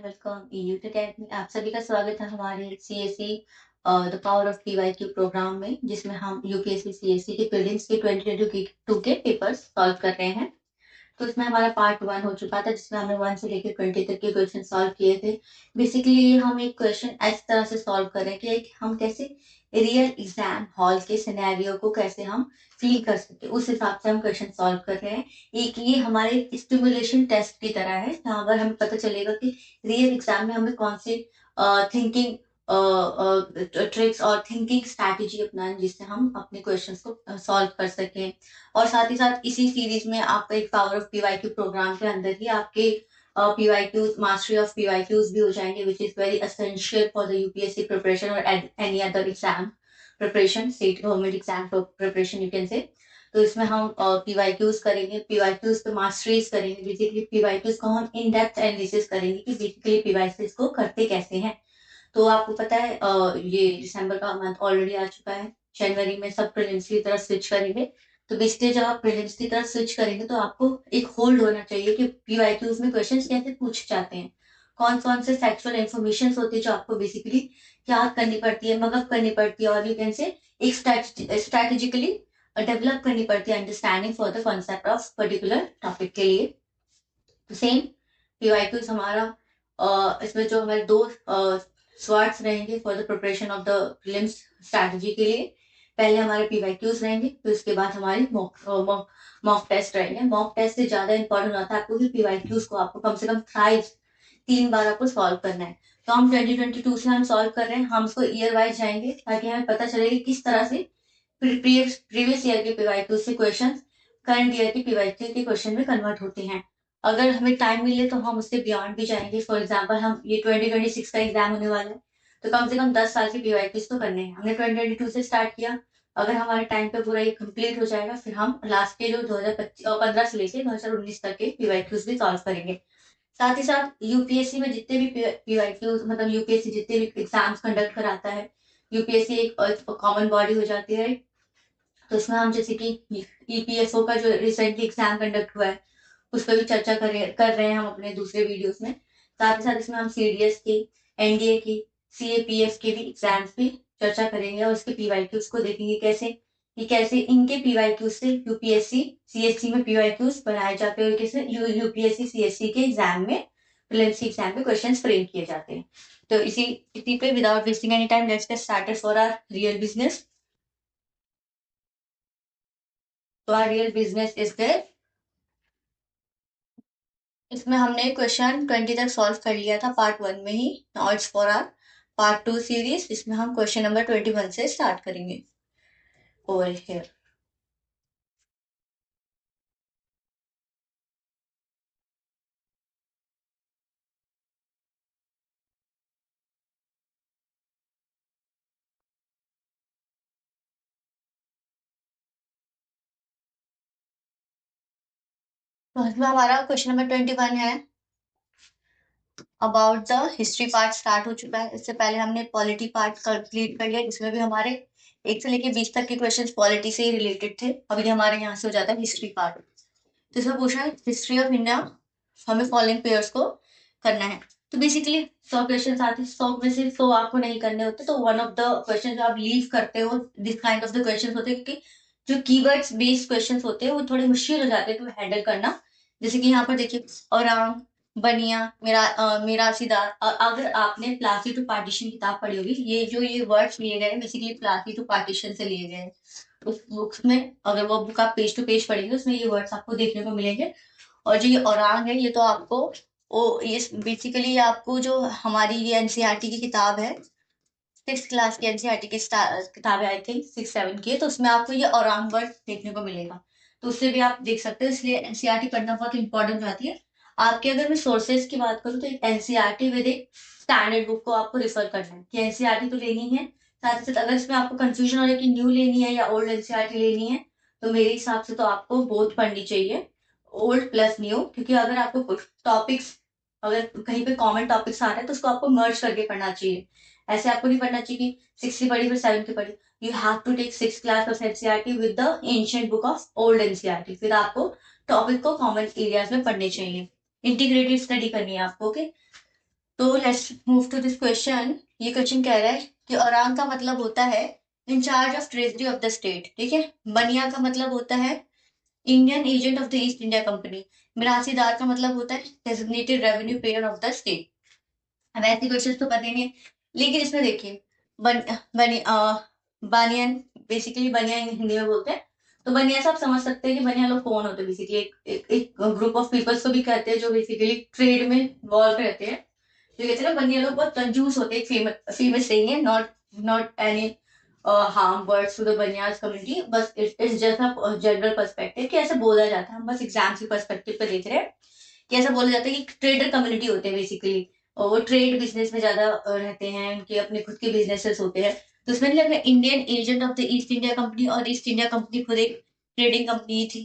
Welcome youth academy. आप सभी का स्वागत है हमारे CSC the power of PYQ program में, जिसमें हम यूपीएससी सीएससी के प्रीलिम्स के 2022 के पेपर्स सॉल्व कर रहे हैं। तो इसमें हमारा पार्ट 1 हो चुका था, जिसमें हमने 1 से लेकर 20 तक के क्वेश्चन सॉल्व किए थे। बेसिकली हम एक क्वेश्चन इस तरह से सॉल्व कर रहे हैं कि हम कैसे रियल एग्जाम हॉल के सिनेरियो को कैसे हम फील कर सकते हैं, उस हिसाब से हम क्वेश्चन सॉल्व कर रहे हैं। एक ये हमारे स्टिमुलेशन टेस्ट की तरह है, जहाँ पर हमें पता चलेगा कि रियल एग्जाम में हमें कौन से थिंकिंग ट्रिक्स और थिंकिंग स्ट्रैटेजी अपनाएं, जिससे हम अपने क्वेश्चंस को सॉल्व कर सकें। और साथ ही साथ इसी सीरीज में आपका एक पावर ऑफ पीवाईक्यू प्रोग्राम के अंदर ही आपके पीवाईक्यूज मास्टरी ऑफ पीवाईक्यूज भी हो जाएंगे, which is very essential for the UPSC preparation और any other exam preparation, state government exam preparation you can say. तो इसमें हम पीवाईक्यूज करेंगे, पीवाईक्यूज पे मास्टरीज करेंगे। बेसिकली पीवाईक्यूज को हम इन डेप्थ एनालिसिस करेंगे कि बेसिकली पीवाईक्यूज को करते कैसे हैं। तो आपको पता है ये दिसंबर का मंथ ऑलरेडी आ चुका है। जनवरी में सब प्रीलिम्स की तरफ स्विच करेंगे। तो बेसिकली जब आप प्रीलिम्स की तरफ स्विच करेंगे तो आपको एक होल्ड होना चाहिए कि पीवाईक्यूज में क्वेश्चंस कैसे पूछे जाते हैं, कौन कौन से फैक्चुअल इन्फॉर्मेशन होती है जो आपको बेसिकली याद करनी पड़ती है, मगअप करनी पड़ती है, और यू कैन से एक स्ट्रैटेजिकली डेवलप करनी पड़ती है understanding for the concept of particular topic के लिए। तो सेम पीवाईक्यूज हमारा इसमें जो हमारे दो स्वाट्स रहेंगे for the preparation of the prelims strategy के लिए। पहले हमारे पीवाईक्यूज रहेंगे, फिर उसके बाद हमारे मॉक टेस्ट रहेंगे। मॉक टेस्ट से ज्यादा इंपॉर्टेंट होता है आपको कि पीवाईक्यूज को आपको कम से कम 3 बार आपको सॉल्व करना है। तो हम 2022 से हम सॉल्व कर रहे हैं, हम उसको ईयर वाइज जाएंगे ताकि हमें पता चलेगा किस तरह से प्रीवियस ईयर के पीवाईक्यूज से क्वेश्चन करंट ईयर के पीवाईक्यू के क्वेश्चन में कन्वर्ट होते हैं। अगर हमें टाइम मिले तो हम उससे बियॉन्ड भी जाएंगे। फॉर एग्जाम्पल हम ये 2026 का एग्जाम होने वाला है, तो कम से कम 10 साल के पीवाईक्यूज तो करने हैं। हमने 2022 से स्टार्ट किया, अगर हमारे टाइम पे पूरा ये कंप्लीट हो जाएगा, फिर हम लास्ट के जो 2015 से लेके 2019 तक के पीवाईक्यूज भी सॉल्व करेंगे। साथ ही साथ यूपीएससी में जितने भी पीवाईक्यूज, मतलब यूपीएससी जितने भी एग्जाम्स कंडक्ट कराता है, यूपीएससी एक कॉमन बॉडी हो जाती है। तो इसमें हम जैसे कि ईपीएफओ का जो रिसेंटली एग्जाम कंडक्ट हुआ है, उस पर भी चर्चा कर रहे हैं हम अपने दूसरे वीडियोस में। साथ ही साथ इसमें हम सीडीएस की, एनडीए की, सीएपीएफ के भी एग्जाम्स भी चर्चा करेंगे और उसके पीवाईक्यूज को देखेंगे कैसे इनके पीवाईक्यूज से यूपीएससी सीएससी में पीवाईक्यूज बनाए जाते हैं और कैसे यूपीएससी सीएससी के एग्जाम में प्रीलिम्स एग्जाम में क्वेश्चन फ्रेम किए जाते हैं। तो इसी पे without wasting any time let's get started for our real business. तो our real business is there. इसमें हमने क्वेश्चन 20 तक सॉल्व कर लिया था पार्ट 1 में ही। Now it's for our part 2 series. इसमें हम क्वेश्चन नंबर 21 से स्टार्ट करेंगे ओवर हियर। तो इसमें हमारा क्वेश्चन नंबर 21 है, about the history part start हो चुका है। इससे पहले हमने पॉलिटी पार्ट कंप्लीट कर लिया, जिसमें भी हमारे 1 से लेके 20 तक के क्वेश्चन पॉलिटी से ही रिलेटेड थे। अभी हमारे यहाँ से हो जाता है हिस्ट्री पार्ट। तो इसमें पूछा है हिस्ट्री ऑफ इंडिया, हमें फॉलोइंग पेयर्स को करना है। तो बेसिकली 100 क्वेश्चन आते हैं, 100 में से 100 आपको नहीं करने होते। तो वन ऑफ द क्वेश्चन जो आप लीव करते हो, this kind of the question होते हैं, क्योंकि जो कीवर्ड्स बेस्ड क्वेश्चन होते हैं वो थोड़े मुश्किल हो जाते हैं तो हैंडल करना। जैसे कि यहाँ पर देखिए, औरंग, बनिया, मिरासीदार। अगर आपने प्लासी टू पार्टीशन किताब पढ़ी होगी, ये वर्ड्स लिए गए बेसिकली प्लासी टू पार्टीशन से लिए गए। उस बुक्स में अगर वो बुक आप पेज टू पेज पढ़ेंगे, उसमें ये वर्ड्स आपको देखने को मिलेंगे। और जो ये औरांग है, ये तो आपको ये बेसिकली आपको जो हमारी ये एनसीईआरटी की किताब है, 6th क्लास की एनसीईआरटी की किताब है, आई थिंक 6-7 की है, तो उसमें आपको ये औरांग वर्ड देखने को मिलेगा। तो उससे भी आप देख सकते हो, इसलिए एनसीईआरटी पढ़ना बहुत इंपॉर्टेंट हो जाती है आपके। अगर मैं सोर्सेज की बात करूँ तो एनसीईआरटी विद एक स्टैंडर्ड बुक को आपको रिफर करना है कि एनसीईआरटी तो लेनी है। साथ ही साथ अगर इसमें आपको कंफ्यूजन हो रहा है कि न्यू लेनी है या ओल्ड एनसीईआरटी लेनी है, तो मेरे हिसाब से तो आपको बोथ पढ़नी चाहिए, ओल्ड प्लस न्यू। क्योंकि अगर आपको टॉपिक्स, अगर कहीं पे कॉमन टॉपिक्स आ रहे हैं तो उसको आपको मर्ज करके पढ़ना चाहिए। ऐसे आपको नहीं पढ़ना चाहिए कि 6 की पढ़ी फिर 7 की पढ़ी। You have to take 6 class of NCERT with the ancient book of old NCERT. फिर आपको टॉपिक को कॉमन एरियाज में पढ़ने चाहिए, इंटीग्रेटेड स्टडी करनी है आपको। ओके, तो let's move to this question. ये क्वेश्चन कह रहा है कि औरांग का मतलब होता है in-charge of treasury of the state, ठीक है। बनिया का मतलब होता है Indian agent of the East India company. मिरासीदार का मतलब होता है designated revenue payer of the state. अब ऐसे क्वेश्चन तो पता ही नहीं है, लेकिन इसमें देखिए बन बनी बानियन, बेसिकली बनिया हिंदी में बोलते हैं। तो बनिया से आप समझ सकते हैं कि बनिया लोग कौन होते हैं। बेसिकली एक ग्रुप ऑफ पीपल्स को भी कहते हैं जो बेसिकली ट्रेड में इन्वॉल्व रहते हैं। तो कहते हैं ना बनिया लोग बहुत कंजूस होते हैं। फेमस saying है, not not any harm words to the banias community, बस it's just a general perspective कि ऐसे बोला जाता है। हम बस एग्जाम के पर्सपेक्टिव पे देख रहे हैं कि ऐसा बोला जाता है कि ट्रेडर कम्युनिटी होते हैं बेसिकली, और वो ट्रेड बिजनेस में ज्यादा रहते हैं, उनके अपने खुद के बिजनेसेस होते हैं। तो उसमें नहीं लग रहा Indian agent of the East India company, और ईस्ट इंडिया कंपनी खुद एक ट्रेडिंग कंपनी थी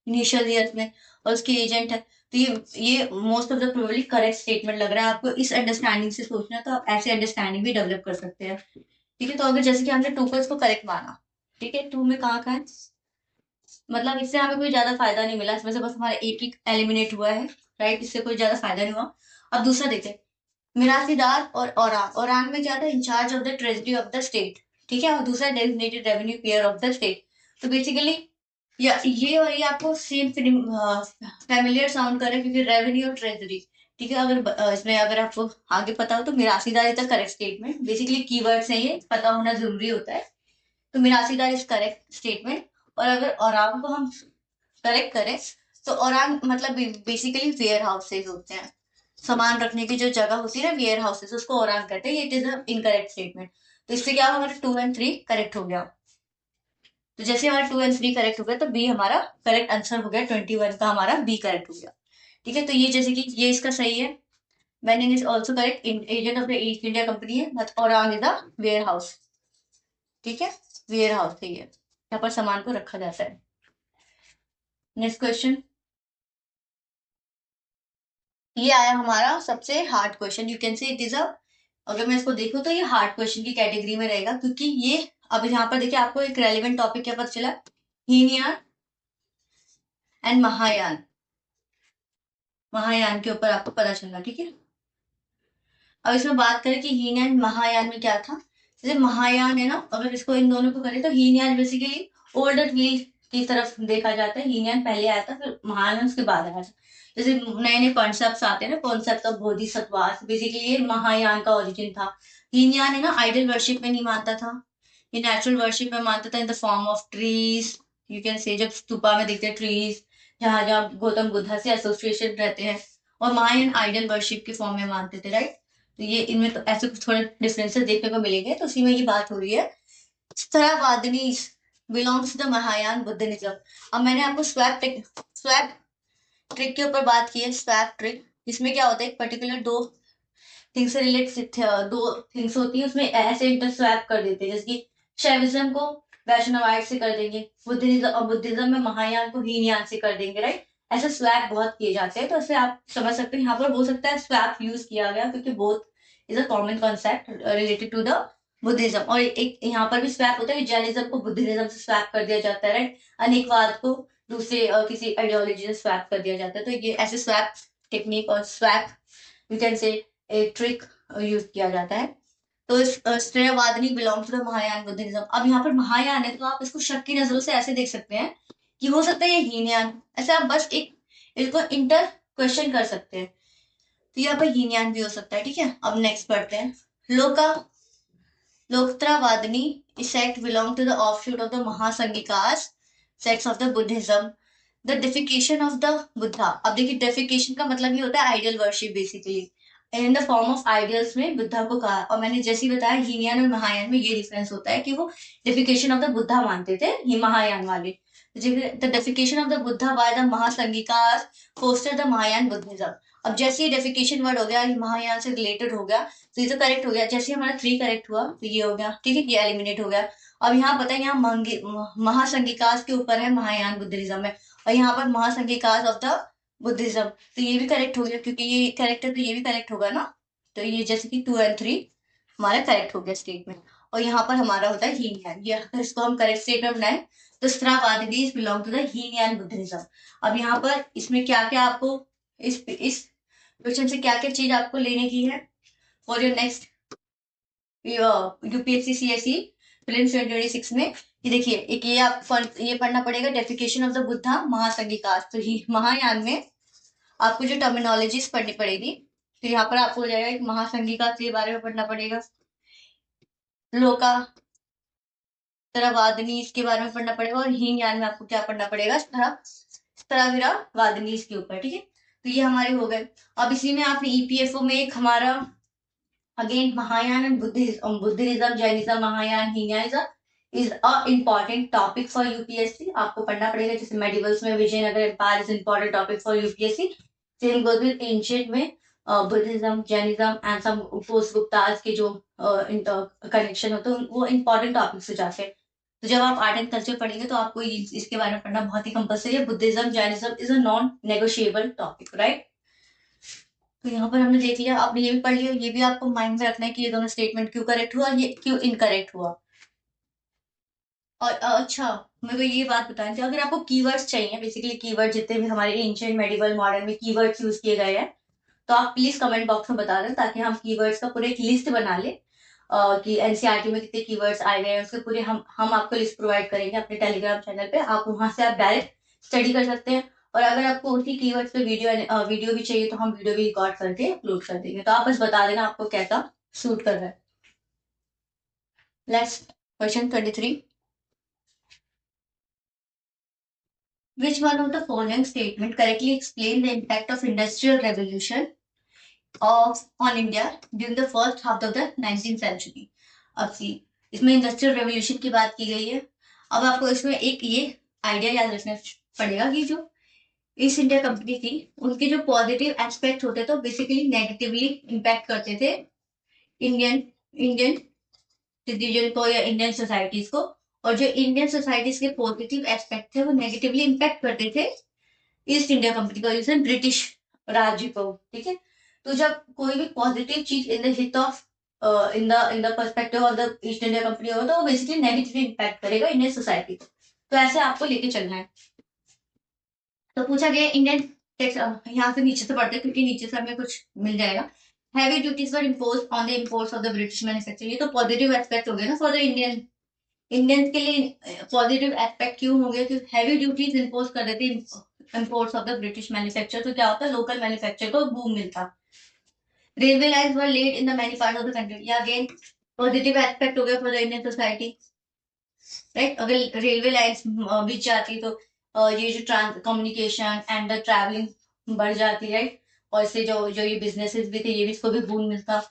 इनिशियल ईयर्स में, और उसके एजेंट है। तो ये most of the probably correct statement लग रहा है आपको। इस अंडरस्टैंडिंग से सोचना तो आप ऐसे अंडरस्टैंडिंग भी डेवलप कर सकते हैं, ठीक है। तो अगर जैसे कि हमने टू को इसको करेक्ट माना, ठीक है, टू में कहाँ है, मतलब इससे हमें कोई ज्यादा फायदा नहीं मिला, इसमें से बस हमारा एक ही एलिमिनेट हुआ है, राइट। इससे कोई ज्यादा फायदा नहीं हुआ। अब दूसरा देखते, मिरासीदार और औरान। औरान में क्या था, in-charge of the treasury of the state, ठीक है। और दूसरा designated revenue payer of the state. तो बेसिकली या ये और ये आपको सेम फैमिलियर साउंड कर रहे हैं, क्योंकि रेवेन्यू और ट्रेजरी, ठीक है। अगर इसमें अगर आपको आगे पता हो तो mirasidar is the correct statement. Basically keywords हैं, ये पता होना जरूरी होता है। तो मिरासीदार इज करेक्ट स्टेटमेंट। और अगर औरान को हम करेक्ट करें तो औरान मतलब बेसिकली वेयर हाउसेज होते हैं, सामान रखने की जो जगह होती है ना, वेयर हाउसेज, उसको औरान कहते हैं। It is a incorrect statement. तो इससे क्या हमारा 2 और 3 करेक्ट हो गया। तो जैसे हमारा 2 और 3 करेक्ट हो गया तो बी हमारा करेक्ट आंसर हो गया। 21 का हमारा बी करेक्ट हो गया, ठीक है। तो ये जैसे कि ये इसका सही है। मैंने is also correct, agent of the East India company है, but auran is the warehouse, ठीक है। वेयर हाउस है ये, यहाँ पर सामान को रखा जाता है। नेक्स्ट क्वेश्चन, ये आया हमारा सबसे हार्ड क्वेश्चन। यू कैन से इट इज अ, अगर मैं इसको देखूं तो ये हार्ड क्वेश्चन की कैटेगरी में रहेगा, क्योंकि ये अब यहाँ पर देखिए आपको एक रेलिवेंट टॉपिक क्या पता चला, हीनयान एंड महायान। महायान के ऊपर आपको पता चला, ठीक है। अब इसमें बात करें कि हीन एंड महायान में क्या था। जैसे महायान है ना, अगर इसको इन दोनों को करें तो हीनयान बेसिकली ओल्डर व्हील की तरफ देखा जाता है। हीनयान पहले आया था, फिर महायान उसके बाद आया था। जैसे नए नए कॉन्सेप्ट आते हैं ना, कॉन्सेप्ट ऑफ बोधिसत्वास, बेसिकली ये महायान का ओरिजिन था। हीनयान है ना, आइडल वर्शिप में नहीं मानता था, ये नेचुरल वर्शिप में मानता था, in the form of trees. You can से जब स्तूपा में देखते हैं ट्रीज, जहां जहाँ गौतम बुद्धा से एसोसिएशन रहते हैं। और महायान आइडल वर्शिप के फॉर्म में मानते थे, राइट। तो ये इनमें तो ऐसे कुछ थोड़े डिफरेंसेस देखने को मिलेंगे, तो उसी में ये बात हो रही है। Sthaviravadins belongs to the Mahayana Buddhism. अब मैंने आपको स्वैप ट्रिक के ऊपर बात की है। स्वैप ट्रिक, इसमें क्या होता है, एक पर्टिकुलर दो थिंग्स से रिलेटेड दो थिंग्स होती है, उसमें ऐसे इंटरस्वैप कर देते हैं। जैसे कि शैविज्म को वैष्णवाइट से कर देंगे, बुद्धिज्म, और बुद्धिज्म में महायान को हीनयान से कर देंगे, राइट। ऐसे स्वैप बहुत किए जाते हैं, तो इससे आप समझ सकते हैं यहाँ पर हो सकता है स्वैप यूज किया गया, क्योंकि both is a common concept related to the Buddhism. और एक यहाँ पर भी स्वैप होता है, जैनिज्म को बुद्धिज्म से स्वैप कर दिया जाता है, राइट। अनेकवाद को दूसरे किसी आइडियोलॉजी से स्वैप कर दिया जाता है। तो ये ऐसे स्वैप टेक्निक और स्वैप यू कैन से एक ट्रिक यूज किया जाता है। तो इस Shreyavadini belong to the Mahayana Buddhism. अब यहाँ पर महायान है, तो आप इसको शक की नजरों से ऐसे देख सकते हैं कि हो सकता है ये हीनयान, ऐसे आप बस एक इसको इंटर क्वेश्चन कर सकते हैं। तो यहाँ पर हीनयान भी हो सकता है, ठीक है। अब नेक्स्ट पढ़ते हैं। लोका लोकत्रावादिनी sect belong to the offshoot of the Mahasangikas sects of the Buddhism. The deification of the Buddha. अब देखिए डेफिकेशन का मतलब ये होता है ideal worship, basically in the form of ideals में बुद्धा को कहा। और मैंने जैसे ही बताया हीनयान और महायान में ये डिफरेंस होता है कि वो डेफिकेशन ऑफ द बुद्धा मानते थे, ये महायान वाले। The deification of the Buddha by the Mahasanghikas foster the Mahayana Buddhism. अब जैसे ही डेफिकेशन वर्ड हो गया, ये महायान से रिलेटेड हो गया, तो ये तो करेक्ट हो गया। जैसे हमारा 3 करेक्ट हुआ तो ये हो गया, ठीक है, ये एलिमिनेट हो गया। अब यहाँ पता है, यहाँ महासंगिकास के ऊपर है महायान बुद्धिज्म में, और यहाँ पर महासंगिकास ऑफ द बुद्धिज्म। तो ये भी करेक्ट हो गया, क्योंकि ये करेक्ट है तो ये भी करेक्ट होगा ना। तो ये जैसे कि 2 और 3 हमारा करेक्ट हो गया स्टेटमेंट। और यहाँ पर हमारा होता है हीनयान। ये अगर इसको हम करेक्ट स्टेटमेंट बनाए तो Sthaviravadins belong to the Hinayana Buddhism. अब यहाँ पर इसमें क्या क्या आपको इस क्वेश्चन से क्या क्या चीज आपको लेने की है for your next UPSC CSE prelims 2026 में। ये देखिए, एक ये आप ये पढ़ना पड़ेगा, डेफिकेशन ऑफ द बुद्धा महासंगिका। तो ये महायान में आपको जो टर्मिनोलॉजीज पढ़नी पड़ेगी, तो यहाँ पर आपको हो जाएगा एक महासंगिका के बारे में पढ़ना पड़ेगा, लोका वादनी इसके बारे में पढ़ना पड़ेगा, और हीनयान में आपको क्या पढ़ना पड़ेगा, स्तराविरा वादनी इसके ऊपर। ठीक है, तो ये हमारे हो गए। अब इसी में आपने ईपीएफओ में एक हमारा again Mahayana and Buddhism, Jainism, Mahayana, Hinayanism is a important topic for UPSC. आपको पढ़ना पड़ेगा, जैसे मेडिवल्स में Vijayanagara empire is important topic for UPSC. Same goes with ancient में Buddhism, Jainism and some post Guptas के जो कनेक्शन होते हैं वो इम्पोर्टेंट टॉपिक्स हो जाते हैं। तो जब आप आर्ट एंड कल्चर पढ़ेंगे तो आपको इसके बारे में पढ़ना बहुत ही कंपल्सरी है। Buddhism, Jainism is a non negotiable topic, right. तो यहाँ पर हमने देख लिया, आपने ये भी पढ़ लिया। ये भी आपको माइंड में रखना है कि ये दोनों स्टेटमेंट क्यों करेक्ट हुआ और ये क्यों इनकरेक्ट हुआ। और अच्छा, मेरे को ये बात बतानी थी, अगर आपको कीवर्ड्स चाहिए, बेसिकली कीवर्ड जितने भी हमारे एंशिएंट, मेडिवल, मॉडर्न में कीवर्ड्स यूज किए गए हैं, तो आप प्लीज कमेंट बॉक्स में बता दें, ताकि हम कीवर्ड्स का पूरे एक लिस्ट बना ले कि एनसीईआरटी में कितने कीवर्ड्स आए गए हैं, उसके पूरे हम आपको लिस्ट प्रोवाइड करेंगे अपने टेलीग्राम चैनल पे। आप वहां से आप डायरेक्ट स्टडी कर सकते हैं, और अगर आपको उसी कीवर्ड्स पे वीडियो भी चाहिए तो हम वीडियो भी रिकॉर्ड करके अपलोड कर देंगे। तो आप बस बता देना आपको कैसा सूट कर रहा है। Let's question 23। Which one of the following statement correctly explain the impact of industrial revolution on India during the first half of the 19th century? अब सी, इसमें इंडस्ट्रियल रेवोल्यूशन की बात की गई है। अब आपको इसमें एक ये आइडिया याद रखना पड़ेगा कि जो ईस्ट इंडिया कंपनी थी, उनके जो पॉजिटिव एस्पेक्ट होते थे बेसिकली नेगेटिवली इम्पैक्ट करते थे इंडियन इंडियन सिटीजन को या इंडियन सोसाइटीज को, और जो इंडियन सोसाइटीज के पॉजिटिव एस्पेक्ट थे वो नेगेटिवली इम्पैक्ट करते थे ईस्ट इंडिया कंपनी को, जैसे ब्रिटिश राज्य को। ठीक है, तो जब कोई भी पॉजिटिव चीज इन द हित of in the perspective of the East India company होगा, तो वो बेसिकली नेगेटिवली इम्पैक्ट करेगा इंडियन सोसाइटी को। तो ऐसे आपको लेके चलना है। तो पूछा गया इंडियन टैक्स, यहाँ से नीचे से पढ़ते क्योंकि नीचे से हमें कुछ मिल जाएगा। Heavy duties were imposed on the imports of the British manufacturing. ये तो पॉजिटिव एस्पेक्ट हो गया ना फॉर द इंडियंस के लिए। पॉजिटिव एस्पेक्ट क्यों हो गया कि हैवी ड्यूटीज इम्पोज कर देते imports of the British manufacture, तो क्या होता है, लोकल मैन्युफैक्चर को बूम मिलता। Railway lines were laid in the many parts of the country. या अगेन पॉजिटिव एस्पेक्ट हो गया for the Indian society, right. अगर रेलवे लाइन्स बीच जाती तो ये जो कम्युनिकेशन एंड द ट्रैवलिंग बढ़ जाती, राइट। और इससे जो जो ये बिजनेसेस भी थे, ये भी इसको भी बूम मिलता।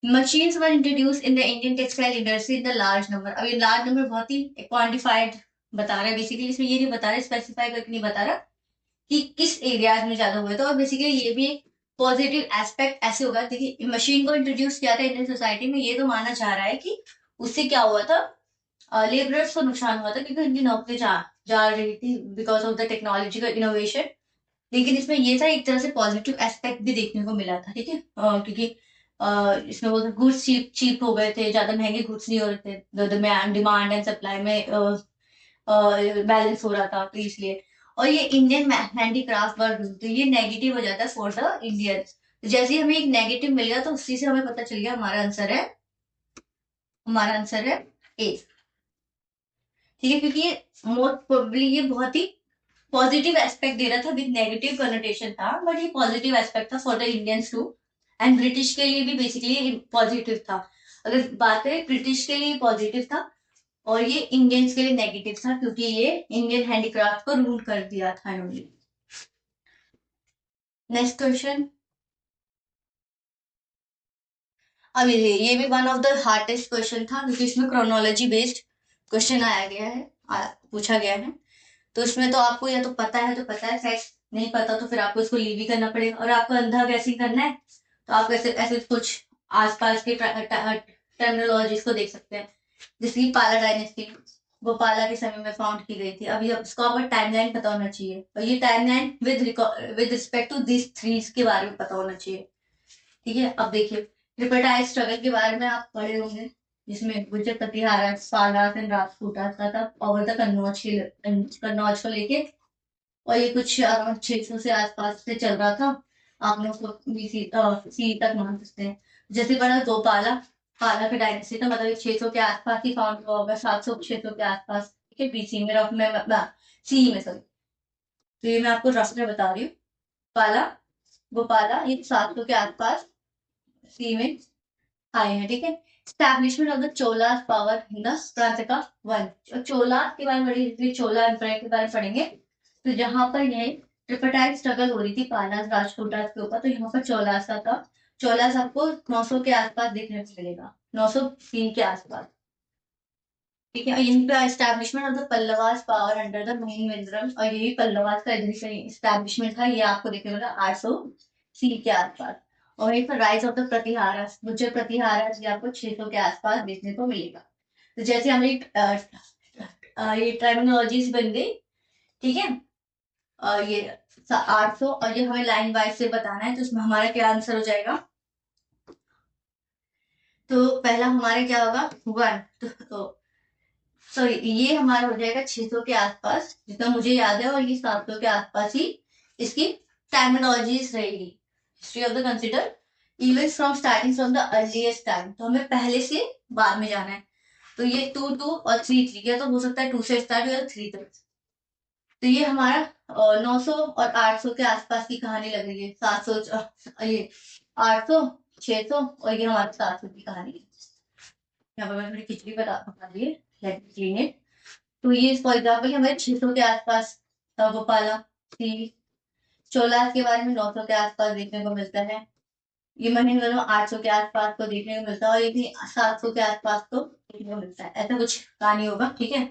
Machines were introduce in the Indian textile industry in the large number. अब ये लार्ज नंबर बहुत ही क्वान्टिफाइड बता रहा है, बेसिकली इसमें ये नहीं बता रहा, स्पेसिफाई करके नहीं बता रहा कि किस एरियाज में ज्यादा हुए। तो और बेसिकली ये भी एक पॉजिटिव एस्पेक्ट ऐसे होगा। देखिए, मशीन को इंट्रोड्यूस किया था इंडियन सोसाइटी में, ये तो माना चाह रहा है कि उससे क्या हुआ था, लेबरर्स को नुकसान हुआ था क्योंकि उनकी नौकरी जा रही थी because of the technological innovation. लेकिन इसमें ये था एक तरह से पॉजिटिव एस्पेक्ट भी देखने को मिला था। ठीक है, क्योंकि इसमें वो गुड्स चीप चीप हो गए थे, ज्यादा महंगे गुड्स नहीं हो रहे थे, डिमांड एंड सप्लाई में बैलेंस हो रहा था, तो इसलिए। और ये इंडियन हैंडीक्राफ्ट वर्क, तो ये नेगेटिव हो जाता है फॉर द इंडियन। जैसे ही हमें एक नेगेटिव मिल गया तो उसी से हमें पता चल गया हमारा आंसर है ए। ठीक है, क्योंकि ये मोस्ट प्रोबेबली ये बहुत ही पॉजिटिव एस्पेक्ट दे रहा था, विद नेगेटिव कनोटेशन था, बट ये पॉजिटिव एस्पेक्ट था for the Indians too. And British के लिए भी बेसिकली पॉजिटिव था। अगर बात करें ब्रिटिश के लिए पॉजिटिव था, और ये इंडियंस के लिए नेगेटिव था क्योंकि ये इंडियन हैंडीक्राफ्ट को रूल कर दिया था इन्होंने। Next question. अब ये भी one of the hardest question था क्योंकि इसमें क्रोनोलॉजी बेस्ड क्वेश्चन आया गया है, पूछा गया है। तो इसमें तो आपको या तो पता है फैक्ट, नहीं पता तो फिर आपको इसको लीव भी करना पड़ेगा। और आपको अंधा गैसिंग करना है तो आप ऐसे ऐसे कुछ आसपास के टर्मिनोलॉजीज को देख सकते हैं। जैसे कि पाला डायनेस्टी गोपाला के समय में फाउंड की गई थी। अभी अब इसको आपको टाइमलाइन पता होना चाहिए, और ये timeline with respect to this three के बारे में पता होना चाहिए। ठीक है, अब देखिए, ट्रिपटाइज स्ट्रगल के बारे में आप पढ़े होंगे, जिसमें गुर्जर प्रतिहारा सारनाथ एंड राजपूत था और द कन्नौज को लेके, और ये कुछ अराउंड 600 से आसपास से चल रहा था। आप लोग को सी तक मान सकते हैं। जैसे पढ़ा दो पाला, पाला का डायनेस्टी था, मतलब 600 के आसपास ही फाउंड हुआ होगा, 700 600 के आसपास, ठीक है, बीसी में रफ में सी में सॉरी। तो ये मैं आपको रफ में बता रही हूँ। पाला, वो पाला ये 700 के आसपास सी में आए हैं, ठीक है। Establishment of the Cholas power in the Parantaka one. Cholas के बारे में पढ़ेंगे, चोला एम्पायर के बारे में पढ़ेंगे। तो जहां पर ये ट्रिपटाइड स्ट्रगल हो रही थी पालास राजपूतास के ऊपर, तो यहाँ पर चोलास का था। चोलास आपको 900 के आसपास देखने को मिलेगा, 903 के आसपास, ठीक है। और यहीं पे establishment of the Pallavas power under the Mahendram, और यही पल्लवास का एस्टैब्लिशमेंट था, ये आपको देखने को मिला 800 के आसपास। और वहीं पर राइज ऑफ द प्रतिहारस, गुज्जर प्रतिहारस, ये आपको 600 के आसपास देखने को मिलेगा। तो जैसे हमारी ये टर्मिनोलॉजीज बन गई, ठीक है। ये 800, और ये हमें लाइन वाइज से बताना है, तो इसमें हमारा क्या आंसर हो जाएगा। तो पहला हमारा क्या होगा 1, तो सॉरी ये हमारा हो जाएगा 600 के आसपास, जितना मुझे याद है, और ये 700 के आसपास ही इसकी टर्मिनोलॉजीज रहेगी। History of the consider events from starting from the earliest time, तो हमें पहले से बाद में जाना है। तो ये 2 2 और 3 3, या तो हो सकता है 2 से स्टार्ट या 3 तक। तो ये हमारा 900 और 800 के आसपास की कहानी लग रही है। 700 ये 800 600, और ये हमारे 700 की कहानी है। यहाँ पर मैं थोड़ी खिचड़ी बता दी है। तो ये फॉर एग्जाम्पल हमारे 600 के आसपास गोपाला थी। चोलास के बारे में 900 के आसपास देखने को मिलता है। ये महेंद्र 800 के आसपास को देखने को मिलता है, और ये भी 700 के आसपास को देखने को मिलता है। ऐसा कुछ कहानी होगा, ठीक है।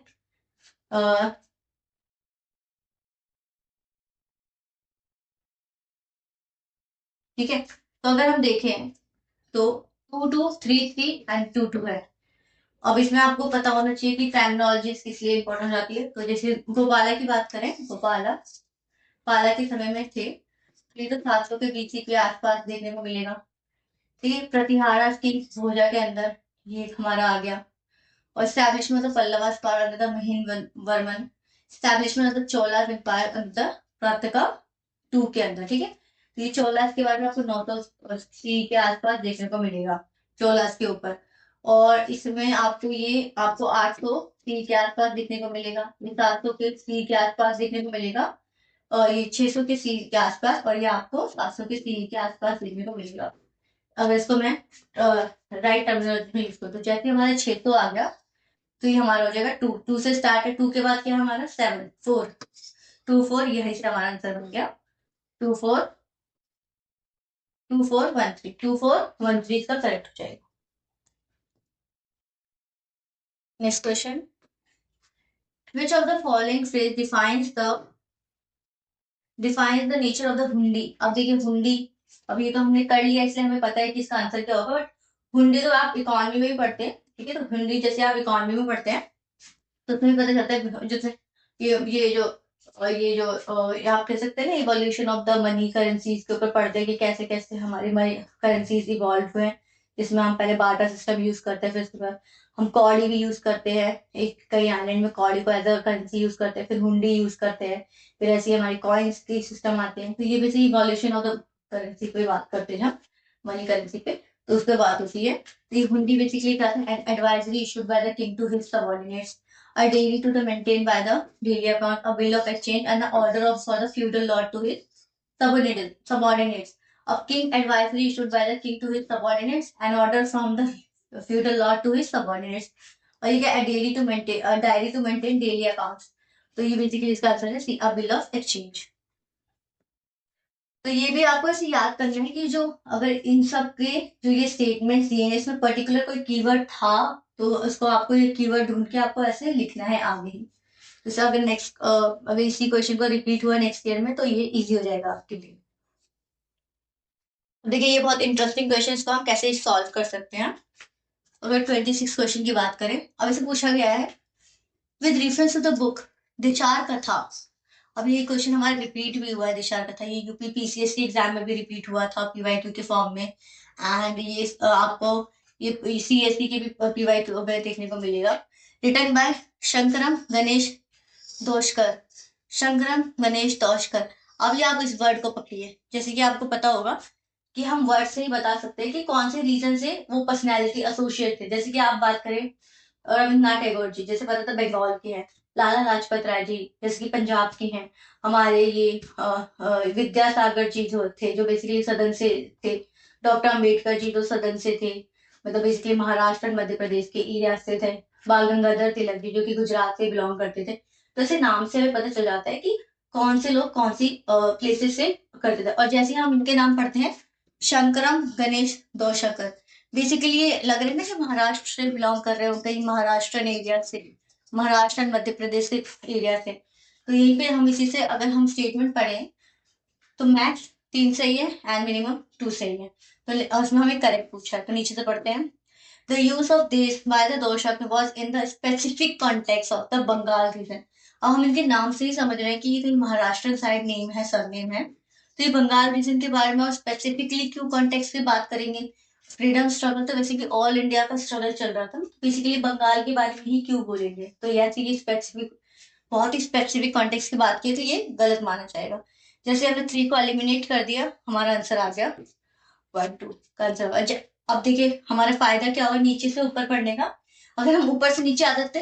ठीक है, तो अगर हम देखें तो 2 2 3 3 एंड 2 2 है। अब इसमें आपको पता होना चाहिए कि टर्मिनोलॉजी किस लिए इंपॉर्टेंट हो जाती है। तो जैसे गोपाला की बात करें, गोपाला पाला के समय में थे, ये तो 700 के बीच के आसपास देखने को मिलेगा, ठीक है। प्रतिहारा की भोजा के अंदर ये हमारा आ गया। और establishment of Pallavas power under the Mahin Varman, establishment of the Cholas empire under Parantaka 2 के अंदर, ठीक है। तो ये चोलास के बारे में आपको 900 के आसपास देखने को मिलेगा, चोलास के ऊपर। और इसमें आपको 800 के आसपास देखने को मिलेगा, ये 700 के आसपास देखने को मिलेगा, और ये 600 के सी के आसपास, और ये आपको 700 के सी के आसपास देखने को मिलेगा। अगर इसको मैं राइट टर्मिनोलॉजी में यूज करूँ, तो जैसे हमारा 600 आ गया, तो ये हमारा हो जाएगा 2 2 से स्टार्ट है, 2 के बाद क्या हमारा 7 4 2 4, यही से हमारा आंसर बन गया 2 4 2 4 1 3 2 4 1 3 इसका करेक्ट हो जाएगा। Next question, which of the following phrase defines the nature of the हुंडी। अब देखिए हुंडी, अब ये तो हमने कर लिया, इसलिए हमें पता है कि इसका आंसर क्या होगा। बट हुंडी तो आप इकोनॉमी में भी पढ़ते हैं, ठीक है। तो हुंडी जैसे आप इकोनॉमी में पढ़ते हैं, तो तुम्हें पता चलता है जैसे ये आप कह सकते हैं ना, evolution of the money currencies के ऊपर पढ़ते हैं कि कैसे कैसे हमारी मनी करेंसीज इवॉल्व हुए हैं। जिसमें हम पहले बार्टर सिस्टम यूज करते हैं, फिर उसके बाद हम कौड़ी भी यूज करते हैं, एक कई आइलैंड में कौड़ी को एज अ करेंसी यूज करते हैं, फिर हुंडी यूज करते हैं, फिर ऐसे ही हमारी कॉइन्स के सिस्टम आते हैं। तो ये basic evolution of the currency पे बात करते हैं हम, मनी करेंसी पे, तो उस पर बात होती है। तो ये हुंडी बेसिकली क्या था, advisory issued by the king to his subordinates, a daily to the maintained by the daily account, a bill of exchange, and the order of for the feudal lord to his subordinates. A king advisory issued by the king to his subordinates, and order from the feudal lord to his subordinates. और ये क्या, a diary to maintain daily accounts. तो ये basically इसका answer है सी, a bill of exchange. तो ये भी आपको ऐसे याद करना है कि जो अगर इन सब के जो ये स्टेटमेंट्स दिए हैं, इसमें पर्टिकुलर कोई कीवर्ड था, तो उसको आपको ये कीवर्ड ढूंढ के आपको ऐसे लिखना है आगे ही। तो अगर अगर इसी क्वेश्चन को रिपीट हुआ नेक्स्ट ईयर में, तो ये इजी हो जाएगा आपके लिए। देखिए ये बहुत इंटरेस्टिंग क्वेश्चन, इसको हम कैसे सॉल्व कर सकते हैं। अगर 26 क्वेश्चन की बात करें, अब इसे पूछा गया है with reference to the book Dichar Katha. अब ये क्वेश्चन हमारा रिपीट भी हुआ है, दिशार कथा, ये यूपी पीसीएस के एग्जाम में भी रिपीट हुआ था पीवाईक्यू के फॉर्म में, एंड ये आपको ये सीएससी के भी पीवाईक्यू में देखने को मिलेगा। Written by Shankaram Ganesh Doshkar, Shankaram Ganesh Doshkar. अभी आप इस वर्ड को पकड़िए। जैसे कि आपको पता होगा कि हम वर्ड से ही बता सकते हैं कि कौन से रीजन से वो पर्सनैलिटी एसोसिएट थे। जैसे कि आप बात करें रविन्द्रनाथ टैगोर जी, जैसे पता था बंगाल के हैं। लाला लाजपत राय जी जैसे कि पंजाब के हैं। हमारे ये विद्यासागर जी जो थे, जो बेसिकली सदन से थे। डॉक्टर अम्बेडकर जी जो सदन से थे, मतलब बेसिकली महाराष्ट्र और मध्य प्रदेश के एरिया से थे। बाल गंगाधर तिलक जी जो कि गुजरात से बिलोंग करते थे। तो ऐसे नाम से हमें पता चल जाता है कि कौन से लोग कौन सी प्लेसेस से करते थे। और जैसे हम इनके नाम पढ़ते हैं, शंकरम गणेश दौशकर, बेसिकली ये लग रहे हैं ना कि महाराष्ट्र से बिलोंग कर रहे हो, कहीं महाराष्ट्रन एरिया से, महाराष्ट्र एंड मध्य प्रदेश के एरिया से। तो यहीं पे हम इसी से अगर हम स्टेटमेंट पढ़ें तो मैक्स 3 सही है एंड मिनिमम 2 सही है। तो उसमें हमें करेक्ट पूछा है, तो नीचे से पढ़ते हैं। The use of this by the Dorshak was in the specific context of the Bengal region. अब हम इनके नाम से ही समझ रहे हैं कि ये कहीं महाराष्ट्र साइड नेम है, सरनेम है। तो ये बंगाल रीजन के बारे में और स्पेसिफिकली क्यों कॉन्टेक्स्ट में बात करेंगे। फ्रीडम स्ट्रगल तो बेसिकली ऑल इंडिया का स्ट्रगल चल रहा था, बेसिकली बंगाल के बारे में ही क्यों बोलेंगे। तो यह चीज स्पेसिफिक, बहुत ही स्पेसिफिक कॉन्टेक्स्ट की बात की तो ये गलत माना जाएगा। जैसे हमने 3 को एलिमिनेट कर दिया, हमारा आंसर आ गया 1 2 का आंसर। अब देखिए हमारा फायदा क्या होगा नीचे से ऊपर पढ़ने का। अगर हम ऊपर से नीचे आ जाते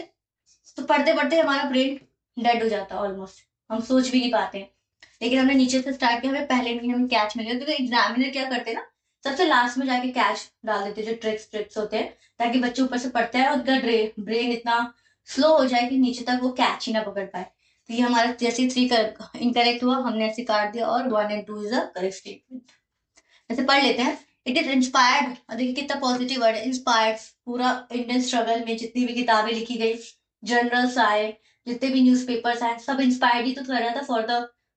तो पढ़ते पढ़ते हमारा ब्रेन डेड हो जाता ऑलमोस्ट, हम सोच भी नहीं पाते। लेकिन हमने नीचे से स्टार्ट किया, हमें पहले में हमें कैच मिल गया, क्योंकि एग्जामिनर क्या करते हैं ना, सबसे लास्ट में जाके कैच डाल देते, जो ट्रिक्स ट्रिक्स होते हैं, ताकि बच्चे ऊपर से पढ़ते हैं और उनका ब्रेन इतना स्लो हो जाए कि नीचे तक वो कैच ही ना पकड़ पाए। तो ये हमारा जैसे 3 इनकरेक्ट हुआ, हमने ऐसे काट दिया, और 1 and 2 is a correct statement. ऐसे पढ़ लेते हैं। इट इज इंस्पायर्ड, देखिए कितना पॉजिटिव वर्ड है, इंस्पायर्ड। पूरा इंडियन स्ट्रगल में जितनी भी किताबें लिखी गई, जर्नल्स आए, जितने भी न्यूज़पेपर्स आए, सब इंस्पायर्ड ही तो कर रहा था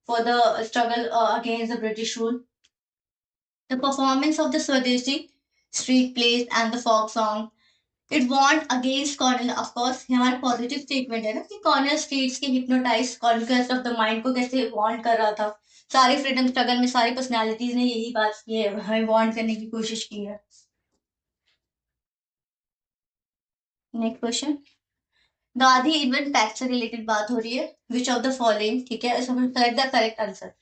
for the struggle against the British rule. The performance of the swadeshi street plays and the folk song, it want against corner. Of course ये हमारा पॉजिटिव स्टेटमेंट है ना, कि कॉर्नर स्टेट्स के hypnotize conquest of the mind को कैसे want कर रहा था। सारी फ्रीडम स्ट्रगल में सारी पर्सनालिटीज ने यही बात की है, हमें वॉन्ट करने की कोशिश की है। नेक्स्ट क्वेश्चन, गांधी इवेंट पैक्ट से रिलेटेड बात हो रही है। विच ऑफ द फॉलोइंग, ठीक है, इसमें select the correct answer.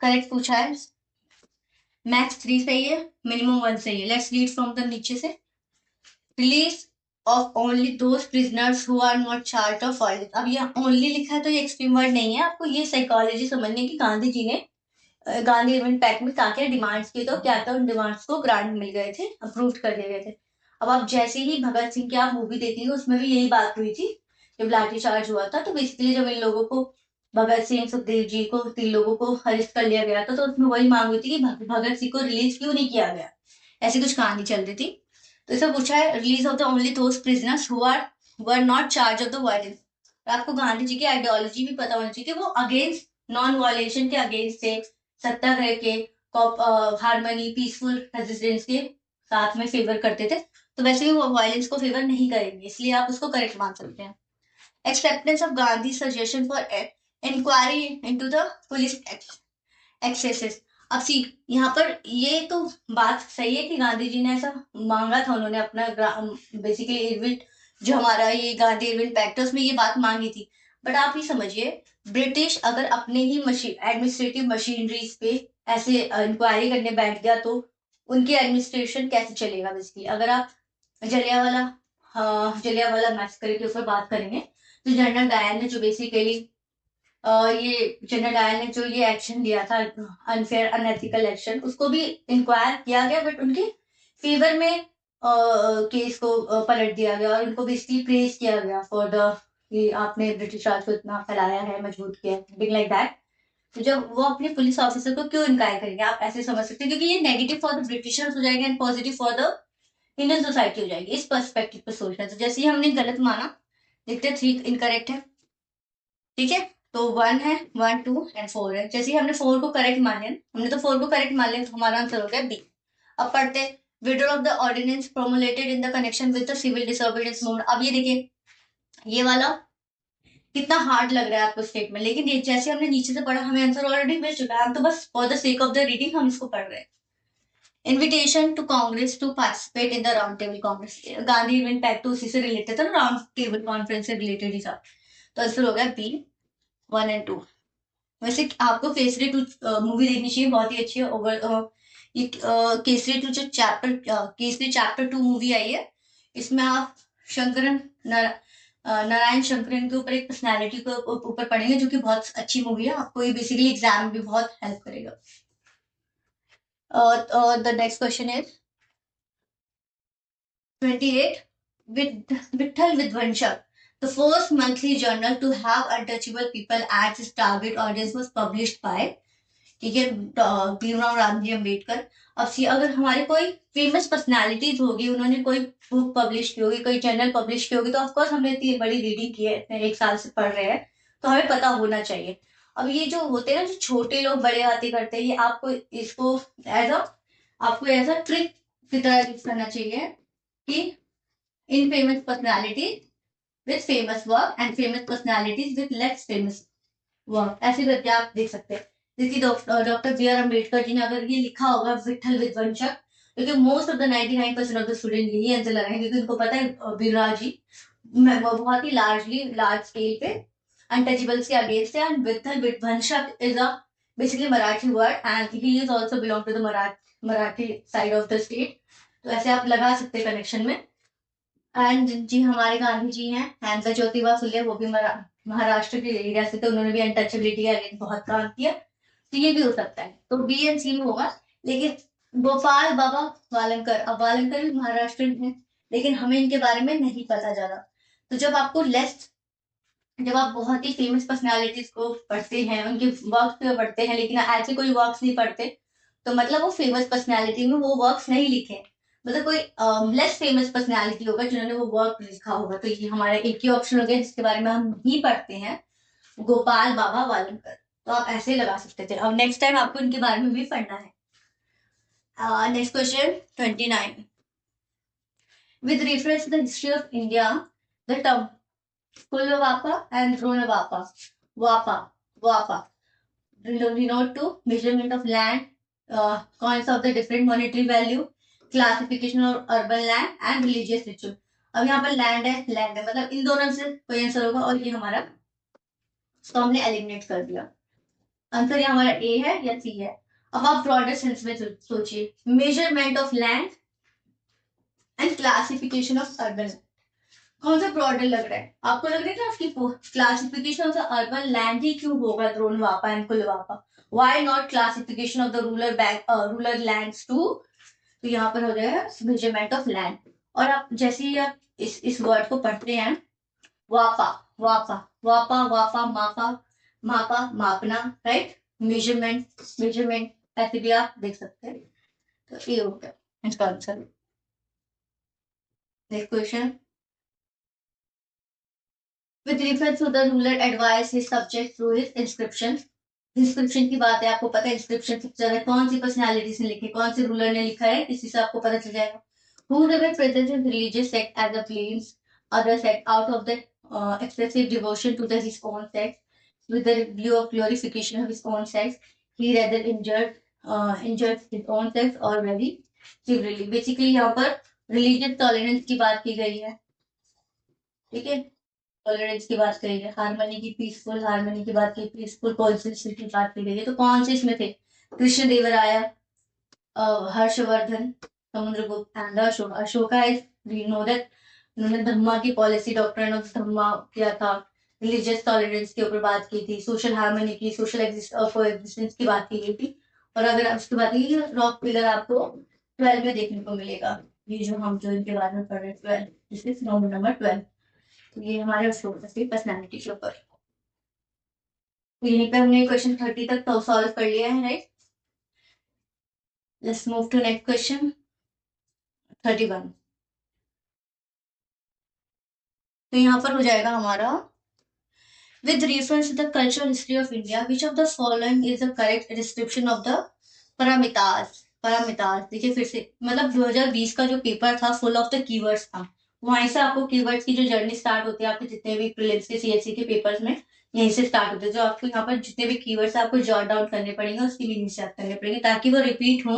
Correct पूछा है। मैक्स 3 सही है, मिनिमम 1 सही है। लेट्स रीड फ्रॉम द नीचे से। Release of only those prisoners who are not charge of violence. अब ये ओनली लिखा है तो ये एक्सट्रीम वर्ड नहीं है, आपको ये साइकोलॉजी समझने की। गांधी जी ने गांधी इवेंट पैक्ट में क्या क्या डिमांड्स किए, तो क्या क्या उन डिमांड्स को ग्रांट मिल गए थे, अप्रूव कर दिए गए थे। अब आप जैसे ही भगत सिंह की आप मूवी देखती है, उसमें भी यही बात हुई थी। जब लाठीचार्ज हुआ था तो बेसिकली जब इन लोगों को, भगत सिंह सुखदेव जी को, 3 लोगों को अरेस्ट कर लिया गया था, तो उसमें वही मांग हुई थी कि भगत सिंह को रिलीज क्यों नहीं किया गया। ऐसी कुछ कहानी चल रही थी। तो इसमें पूछा है, release of the only those prisoners who are were not charge of the violence. आपको गांधी जी की आइडियोलॉजी भी पता होनी चाहिए कि वो अगेंस्ट नॉन वायलेशन के अगेंस्ट थे, सत्याग्रह के, हारमोनी, पीसफुल रेजिस्टेंस के साथ में फेवर करते थे। तो वैसे भी वो वायलेंस को फेवर नहीं करेंगे, इसलिए आप उसको करेक्ट मान सकते हैं। Acceptance of Gandhi suggestion for inquiry into the police excesses. अब सी, यहाँ पर ये तो बात सही है कि गांधी जी ने ऐसा मांगा था, उन्होंने अपना बेसिकली इवेंट, जो हमारा ये गांधी इवेंट पैक्ट है उसमें ये बात मांगी थी। बट आप ही समझिए, ब्रिटिश अगर अपने ही एडमिनिस्ट्रेटिव मशीनरीज पे ऐसे इंक्वायरी करने बैठ गया तो उनकी एडमिनिस्ट्रेशन कैसे चलेगा। बेसिकली अगर आप जलियांवाला मैसेकर के ऊपर बात करेंगे, तो जनरल डायर ने जो बेसिकली ये जनरल डायर ने जो ये एक्शन लिया था, अनफेयर अनएथिकल एक्शन, उसको भी इंक्वायर किया गया, बट उनके फेवर में केस को पलट दिया गया और उनको बेसिकली प्रेज किया गया फॉर द, कि आपने ब्रिटिश राज को इतना फैलाया है, मजबूत किया है, लाइक दैट। तो जब वो अपने पुलिस ऑफिसर को क्यों इनकार करेंगे, आप ऐसे समझ सकते हैं, क्योंकि ये नेगेटिव फॉर द ब्रिटिशर्स हो जाएगा and positive for the Indian society हो जाएगी। इस पर्सपेक्टिव पे सोचना। तो जैसे ही हमने गलत माना, देखते 3 इनकरेक्ट है, ठीक है। तो 1 है, 1 2 एंड 4 है। जैसे ही हमने 4 को करेक्ट मान लिया, हमने तो 4 को करेक्ट मान लिया, तो हमारा आंसर हो गया बी। अब पढ़ते, withdrawal of the ordinance promulgated in the connection with the civil disobedience movement. अब ये देखिए, ये वाला कितना हार्ड लग रहा है आपको स्टेटमेंट, लेकिन ये जैसे हमने नीचे से पढ़ा, हमें आंसर ऑलरेडी मिल चुका है, हम तो बस for the sake of the reading हम इसको पढ़ रहे हैं। Invitation to Congress to participate in the round table Congress, Gandhi इवेंट पैक्ट तो उसी से रिलेटेड था ना, राउंड टेबल कॉन्फ्रेंस से रिलेटेड ही था। तो आंसर हो गया बी, 1 एंड 2। वैसे आपको केसरी 2 मूवी देखनी चाहिए, बहुत ही अच्छी है। ओवर ये केसरी 2 जो केसरी चैप्टर 2 मूवी आई है, इसमें आप शंकरन नारायण शंकरन के ऊपर एक पर्सनालिटी को ऊपर पढ़ेंगे, जो कि बहुत अच्छी मूवी है। आपको ये बेसिकली एग्जाम में भी बहुत हेल्प करेगा। The next question is 28. Vitthal Vidvanshak, the first monthly journal to have untouchable people as its target audience, was published by, ठीक है, भीमराव रामजी अम्बेडकर। अब सी अगर हमारे कोई फेमस पर्सनालिटीज होगी, उन्होंने कोई बुक पब्लिश की होगी, कोई जर्नल पब्लिश की होगी, तो ऑफकोर्स हमने इतनी बड़ी रीडिंग की है, इतने 1 साल से पढ़ रहे हैं, तो हमें पता होना चाहिए। अब ये जो होते हैं ना, जो छोटे लोग बड़े बातें करते हैं, ये आपको इसको एज अ ट्रिक की तरह यूज करना चाहिए कि in famous personality with famous work and famous personalities with less famous work, ऐसे करके आप देख सकते हैं। जैसे doctor B R Ambedkar ji ने अगर ये लिखा होगा विठल विध्वंसक, क्योंकि most of the 99% of the student यही आंसर लगाएंगे, क्योंकि उनको पता है भीमराव जी बहुत ही लार्ज स्केल पे अनटचेबल्स के अगेंस्ट है। And Vitthal Vidhwansak is a basically Marathi word and he is also belong to the Marathi side of the state, तो ऐसे आप लगा सकते हैं कनेक्शन में। एंड जी हमारे गांधी जी हैं, एंड ज्योतिबा फुले, वो भी महाराष्ट्र के एरिया से थे, उन्होंने भी अनटचेबिलिटी के अगेंस्ट बहुत काम किया, तो ये भी हो सकता है। तो बी एंड सी में होगा। लेकिन गोपाल बाबा वालंकर, अब वालंकर भी महाराष्ट्र में है, लेकिन हमें इनके बारे में नहीं पता ज्यादा। तो जब आप बहुत ही फेमस पर्सनालिटीज को पढ़ते हैं, उनके वर्क्स पे पढ़ते हैं, लेकिन ऐसे कोई वर्क्स नहीं पढ़ते, तो मतलब वो फेमस पर्सनालिटी में वो वर्क्स नहीं लिखे, मतलब कोई लेस फेमस पर्सनालिटी होगा जिन्होंने वो वर्क लिखा होगा। तो ये हमारे एक ही ऑप्शन हो गया जिसके बारे में हम नहीं पढ़ते हैं, गोपाल बाबा वालंकर। तो आप ऐसे लगा सकते थे। अब नेक्स्ट टाइम आपको इनके बारे में भी पढ़ना है। Next question 29. With reference to the history of India, the term Kulwapa and Dronawapa, Wapa, denote to measurement of land, coins of the different monetary value, classification of urban land and religious ritual. अब यहाँ पर land है, मतलब इन दोनों से कोई answer होगा, और ये हमारा, इसको हमने एलिमिनेट कर दिया। आंसर ये हमारा ए है या सी है। अब आप ब्रॉडर सेंस में सोचिए, measurement of land and classification of urban, कौन सा ब्रॉडर लग रहा है आपको? लग रहा है कि आपकी classification of the urban land ही क्यों होगा Dronavapa and Kulavapa, why not classification of the rural lands too? तो यहाँ पर हो जाएगा मेजरमेंट ऑफ लैंड। और आप जैसे ही आप इस वर्ड को पढ़ते हैं, वापा वापा वापा वापा मापा मापा मापना, राइट, मेजरमेंट ऐसे भी आप देख सकते हैं। तो ये हो गया इसका answer. Next question, with reference to the ruler advice his subject through his inscription, inscription की बात है, आपको पता है इंस्क्रिप्शन सबसे ज्यादा कौन सी पर्सनालिटीज ने लिखी, कौन से रूलर ने लिखा है, इसी से आपको पता चल जाएगा। Whoever presents his religious sect as a blames other sect out of the excessive devotion to his own sex, with the view of glorification of his own sex, he rather injured his own sex or very severely. Basically यहाँ पर religious tolerance की बात की गई है, ठीक है, tolerance की बात करी है, हार्मनी की, पीसफुल हार्मनी की बात की, पीसफुल कोएग्जिस्टेंस की बात की गई है। तो कौन से इसमें थे? Krishna Devaraya, Harshavardhana, Samudragupta and Ashoka is, we know that उन्होंने धम्मा की पॉलिसी, डॉक्ट्रिन ऑफ धम्मा किया था, रिलीजियस टॉलरेंस के ऊपर बात की थी, सोशल हार्मनी की, सोशल कोएग्जिस्टेंस की बात की गई थी। और अगर उसकी बात की, रॉक पिलर आपको 12 में देखने को मिलेगा, ये जो इनके बारे में पढ़ रहे हैं 12, दिस इज नंबर 12। तो ये हमारे फोकस की पर्सनालिटी के ऊपर। तो यहीं पे हमने क्वेश्चन 30 तक तो सॉल्व कर लिया है, right. Let's move to next question 31। तो यहाँ पर हो जाएगा हमारा, with reference to the cultural history of India which of the following is the correct description of the parameters। देखिए फिर से, मतलब 2020 का जो पेपर था फुल ऑफ द कीवर्ड्स था, वहीं से आपको कीवर्ड्स की जो जर्नी स्टार्ट होती है, आपके जितने भी प्रीलिम्स के सीएससी के पेपर्स में यहीं से स्टार्ट होते हैं। जो आपको यहाँ पर जितने भी कीवर्ड्स आपको जॉट डाउन करने पड़ेंगे, उसकी मीनिंग याद करने पड़ेंगे, ताकि वो रिपीट हो,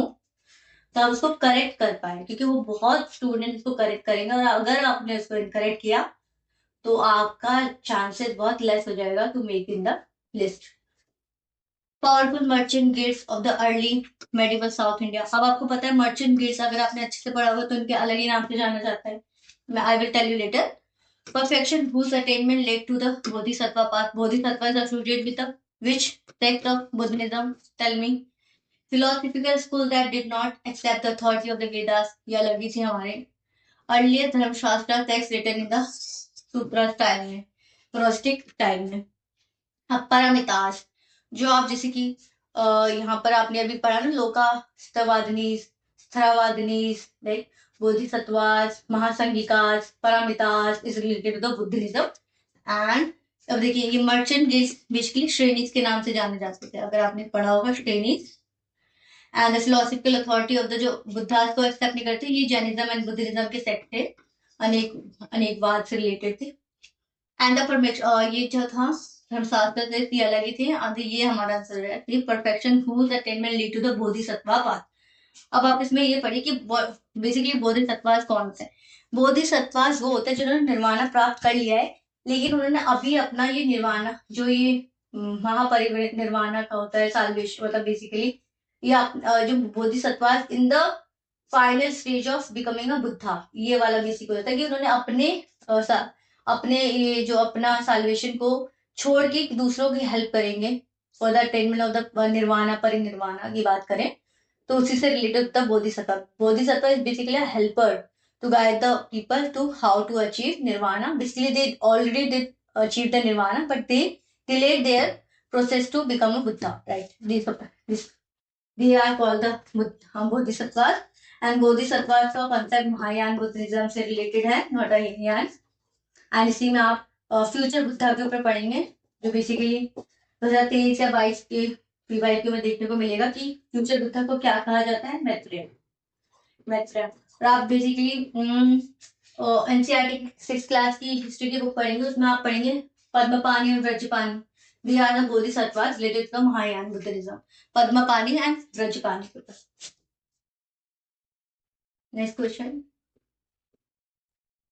तो आप उसको करेक्ट कर पाए, क्योंकि वो बहुत स्टूडेंट इसको करेक्ट करेंगे, और अगर आपने उसको इनकरेक्ट किया तो आपका चांसेस बहुत लेस हो जाएगा to make in the list. Powerful merchant guilds of the early medieval south India. अब आपको पता है मर्चेंट गिल्ड्स, अगर आपने अच्छे से पढ़ा होगा तो उनके अलग ही नाम से जाना जाता है। मैं I will tell you later. Perfection whose attainment led to the Bodhisattva path. Bodhisattva is associated with the which sect of Buddhism? Tell me. Philosophical school that did not accept the authority of the Vedas. या लगी थी हमारे earlier धर्मशास्त्र text written in the सूत्र style में, प्रोस्टिक style में। अब पारमितास, जो आप जैसे कि यहाँ पर आपने अभी पढ़ा ना, Loka Sthavadinis, Sthaviravadins, like Bodhisattvas, Mahasanghikas, Paramitas is related to the Buddhism. And अब देखिए ये मर्चेंट गिल्ड्स बेसिकली श्रेणीज के नाम से जाने जाते थे, अगर आपने पढ़ा होगा shrenis. And the philosophical authority of the, जो बुद्धास को एक्सेप्ट नहीं करते, ये जैनिज्म एंड बुद्धिज्म के सेक्ट थे, अनेकवाद से रिलेटेड थे। एंड द ये जो था धर्मशास्त्र से ये अलग ही थे। अब ये हमारा आंसर है, perfection whose attainment lead to the Bodhisattva path. अब आप इसमें ये पढ़िए कि बेसिकली बोधिसत्वास कौन से? बोधिसत्वास वो होते हैं जिन्होंने निर्वाणा प्राप्त कर लिया है, लेकिन उन्होंने अभी अपना ये निर्वाणा, जो ये महापरिवृत निर्वाणा का होता है, साल्वेशन, मतलब बेसिकली या जो Bodhisattvas in the final stage of becoming a Buddha, ये वाला बेसिक होता है कि उन्होंने अपने ये जो अपना साल्वेशन को छोड़ के दूसरों की हेल्प करेंगे for the attainment of the nirvana, parinirvana की बात करें तो उसी से related the Bodhisattva. Bodhisattva is basically a helper to guide the people to how to achieve nirvana. Basically, they already did achieve the nirvana, but they delayed their process to become a Buddha. Right? They are called the Bodhisattvas. And Bodhisattvas का concept Mahayana Buddhism से related है, not a Hinayana. And इसी में आप future Buddha के ऊपर पढ़ेंगे, जो बेसिकली 2023 या 22 के PYQ में देखने को मिलेगा कि फ्यूचर बुद्धा को क्या कहा जाता है, मैत्रेय। और आप बेसिकली एनसीईआरटी 6th क्लास की हिस्ट्री की बुक पढ़ेंगे, उसमें आप पढ़ेंगे पद्मपाणि और Vajrapani, they are the Bodhisattvas related to Mahayana Buddhism. Padmapani and Vajrapani के ऊपर। Next question,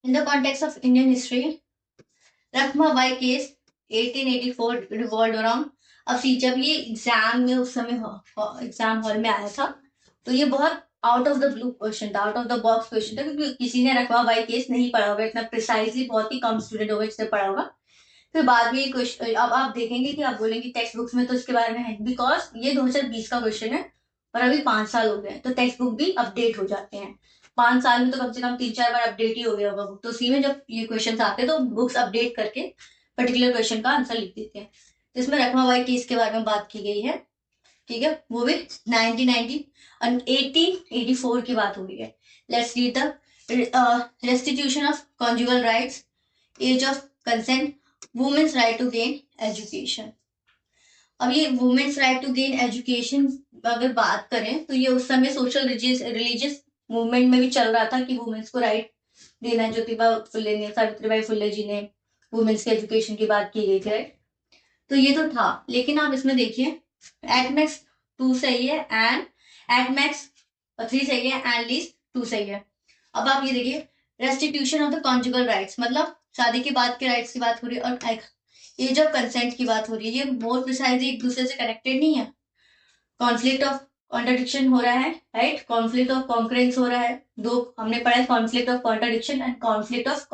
in the context of Indian history, Rakhmabai case 1884 revolve around. अब जब ये एग्जाम में उस समय एग्जाम हॉल में आया था, तो ये बहुत out of the blue question था, out of the box question था, क्योंकि किसी ने रखमाबाई केस नहीं पढ़ा होगा, इतना प्रिसाइजली बहुत ही कम स्टूडेंट होगा जिसने पढ़ा होगा। फिर बाद में ये क्वेश्चन अब आप देखेंगे कि आप बोलेंगे टेक्स्ट बुक्स में तो इसके बारे में है, बिकॉज ये 2020 का क्वेश्चन है और अभी 5 साल हो गए, तो टेक्स्ट बुक भी अपडेट हो जाते हैं। 5 साल में तो कम से कम 3-4 बार अपडेट ही हो गया होगा बुक, तो उसी में जब ये क्वेश्चन आते हैं तो बुक्स अपडेट करके पर्टिकुलर क्वेश्चन का आंसर लिख देते हैं। इसमें रखमाबाई केस के बारे में बात की गई है, ठीक है, वो भी 1884 की बात हो रही है। Let's read the restitution of conjugal rights, age of consent, women's right to gain education. अब ये women's right to gain education अगर बात करें तो ये उस समय सोशल रिलीजियस मूवमेंट में भी चल रहा था कि वुमेन्स को राइट देना। ज्योतिबा फुले ने, सावित्रीबाई फुले जी ने वुमेन्स के एजुकेशन की बात की गई थी, तो ये तो था। लेकिन आप इसमें देखिए एट मैक्स 2 सही है एंड एट मैक्स 3 सही है एंड लीस्ट 2 सही है। अब आप ये देखिए restitution of the conjugal rights, मतलब शादी के बाद के राइट्स की बात हो रही है, और ये जो कंसेंट की बात हो रही है, ये मोर प्रिसाइजली एक दूसरे से कनेक्टेड नहीं है। कॉन्फ्लिक्ट ऑफ कॉन्ट्रडिक्शन हो रहा है, राइट, कॉन्फ्लिक्ट ऑफ कॉन्करेंस हो रहा है, दो हमने पढ़ा है, conflict of contradiction and conflict of